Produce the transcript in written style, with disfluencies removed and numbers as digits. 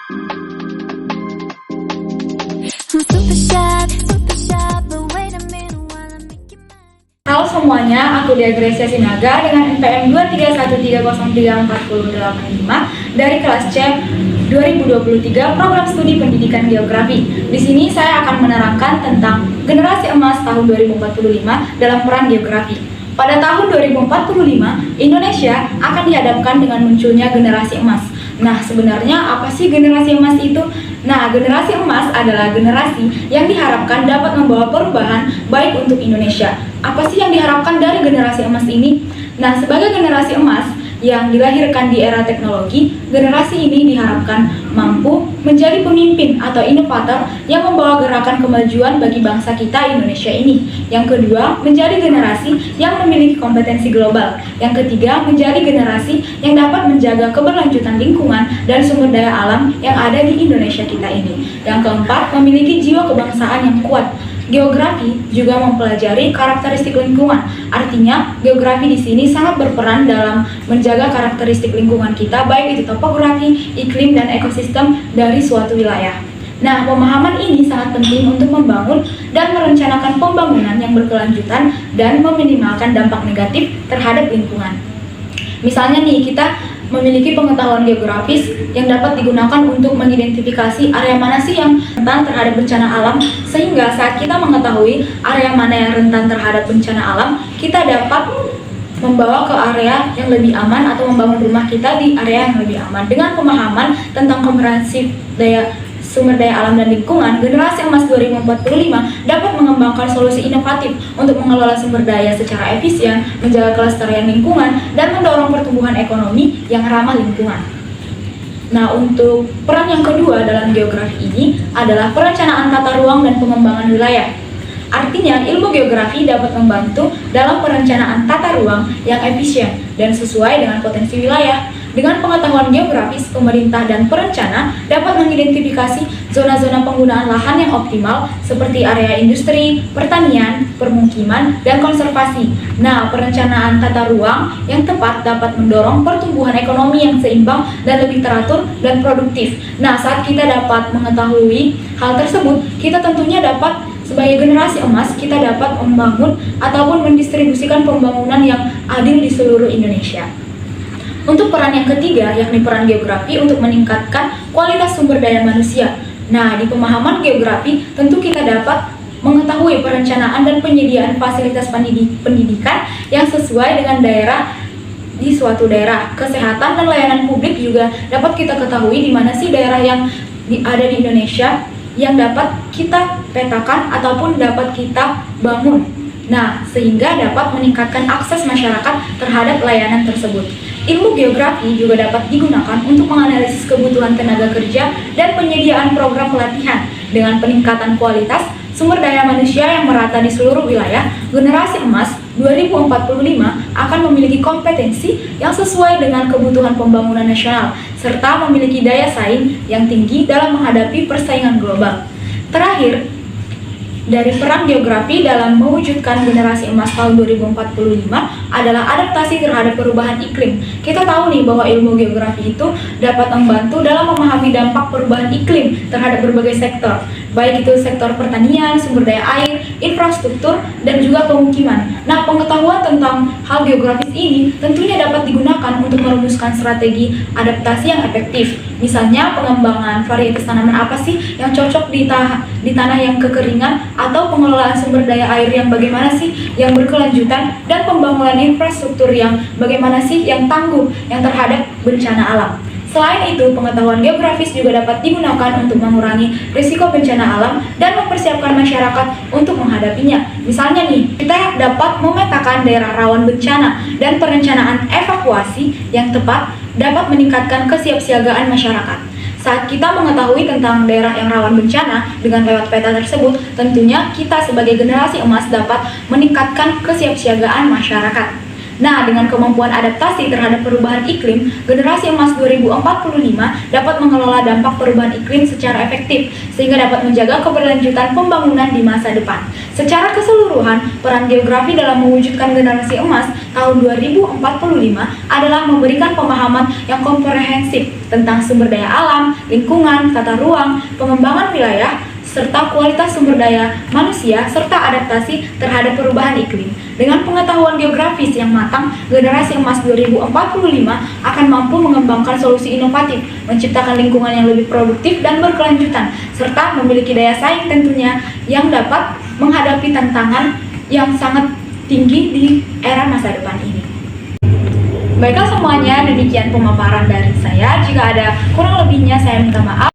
Halo semuanya, aku Dia Gracia Sinaga dengan NPM 231303485 dari kelas C 2023 Program Studi Pendidikan Geografi. Di sini saya akan menerangkan tentang generasi emas tahun 2045 dalam peran geografi. Pada tahun 2045, Indonesia akan dihadapkan dengan munculnya generasi emas. Nah, sebenarnya apa sih generasi emas itu? Nah, generasi emas adalah generasi yang diharapkan dapat membawa perubahan baik untuk Indonesia. Apa sih yang diharapkan dari generasi emas ini? Nah, sebagai generasi emas yang dilahirkan di era teknologi, generasi ini diharapkan mampu menjadi pemimpin atau inovator yang membawa gerakan kemajuan bagi bangsa kita Indonesia ini. Yang kedua, menjadi generasi yang memiliki kompetensi global. Yang ketiga, menjadi generasi yang dapat menjaga keberlanjutan lingkungan dan sumber daya alam yang ada di Indonesia kita ini. Yang keempat, memiliki jiwa kebangsaan yang kuat. Geografi juga mempelajari karakteristik lingkungan. Artinya, geografi di sini sangat berperan dalam menjaga karakteristik lingkungan kita, baik itu topografi, iklim, dan ekosistem dari suatu wilayah. Nah, pemahaman ini sangat penting untuk membangun dan merencanakan pembangunan yang berkelanjutan dan meminimalkan dampak negatif terhadap lingkungan. Misalnya nih, kita memiliki pengetahuan geografis yang dapat digunakan untuk mengidentifikasi area mana sih yang rentan terhadap bencana alam, sehingga saat kita mengetahui area mana yang rentan terhadap bencana alam, kita dapat membawa ke area yang lebih aman atau membangun rumah kita di area yang lebih aman. Dengan pemahaman tentang komprehensif sumber daya alam dan lingkungan, generasi emas 2045 dapat mengembangkan solusi inovatif untuk mengelola sumber daya secara efisien, menjaga kelestarian lingkungan, dan mendorong pertumbuhan ekonomi yang ramah lingkungan. Nah, untuk peran yang kedua dalam geografi ini adalah perencanaan tata ruang dan pengembangan wilayah. Artinya, ilmu geografi dapat membantu dalam perencanaan tata ruang yang efisien dan sesuai dengan potensi wilayah. Dengan pengetahuan geografis, pemerintah dan perencana dapat mengidentifikasi zona-zona penggunaan lahan yang optimal seperti area industri, pertanian, permukiman, dan konservasi. Nah, perencanaan tata ruang yang tepat dapat mendorong pertumbuhan ekonomi yang seimbang dan lebih teratur dan produktif. Nah, saat kita dapat mengetahui hal tersebut, kita tentunya dapat sebagai generasi emas, kita dapat membangun ataupun mendistribusikan pembangunan yang adil di seluruh Indonesia. Untuk peran yang ketiga, yakni peran geografi untuk meningkatkan kualitas sumber daya manusia. Nah, di pemahaman geografi, tentu kita dapat mengetahui perencanaan dan penyediaan fasilitas pendidikan yang sesuai dengan daerah di suatu daerah. Kesehatan dan layanan publik juga dapat kita ketahui di mana sih daerah yang ada di Indonesia yang dapat kita petakan ataupun dapat kita bangun. Nah, sehingga dapat meningkatkan akses masyarakat terhadap layanan tersebut. Ilmu geografi juga dapat digunakan untuk menganalisis kebutuhan tenaga kerja dan penyediaan program pelatihan. Dengan peningkatan kualitas sumber daya manusia yang merata di seluruh wilayah, generasi emas 2045 akan memiliki kompetensi yang sesuai dengan kebutuhan pembangunan nasional, serta memiliki daya saing yang tinggi dalam menghadapi persaingan global. Terakhir, dari peran geografi dalam mewujudkan generasi emas tahun 2045 adalah adaptasi terhadap perubahan iklim. Kita tahu nih bahwa ilmu geografi itu dapat membantu dalam memahami dampak perubahan iklim terhadap berbagai sektor, baik itu sektor pertanian, sumber daya air, infrastruktur, dan juga pemukiman. Nah, pengetahuan tentang hal geografis ini tentunya dapat digunakan untuk merumuskan strategi adaptasi yang efektif. Misalnya, pengembangan varietas tanaman apa sih yang cocok di tanah yang kekeringan, atau pengelolaan sumber daya air yang bagaimana sih yang berkelanjutan, dan pembangunan infrastruktur yang bagaimana sih yang tangguh yang terhadap bencana alam. Selain itu, pengetahuan geografis juga dapat digunakan untuk mengurangi risiko bencana alam dan mempersiapkan masyarakat untuk menghadapinya. Misalnya nih, kita dapat memetakan daerah rawan bencana dan perencanaan evakuasi yang tepat dapat meningkatkan kesiapsiagaan masyarakat. Saat kita mengetahui tentang daerah yang rawan bencana dengan lewat peta tersebut, tentunya kita sebagai generasi emas dapat meningkatkan kesiapsiagaan masyarakat. Nah, dengan kemampuan adaptasi terhadap perubahan iklim, generasi emas 2045 dapat mengelola dampak perubahan iklim secara efektif, sehingga dapat menjaga keberlanjutan pembangunan di masa depan. Secara keseluruhan, peran geografi dalam mewujudkan generasi emas tahun 2045 adalah memberikan pemahaman yang komprehensif tentang sumber daya alam, lingkungan, tata ruang, pengembangan wilayah, serta kualitas sumber daya manusia, serta adaptasi terhadap perubahan iklim. Dengan pengetahuan geografis yang matang, generasi emas 2045 akan mampu mengembangkan solusi inovatif, menciptakan lingkungan yang lebih produktif dan berkelanjutan, serta memiliki daya saing tentunya yang dapat menghadapi tantangan yang sangat tinggi di era masa depan ini. Baiklah semuanya, demikian pemaparan dari saya. Jika ada kurang lebihnya, saya minta maaf.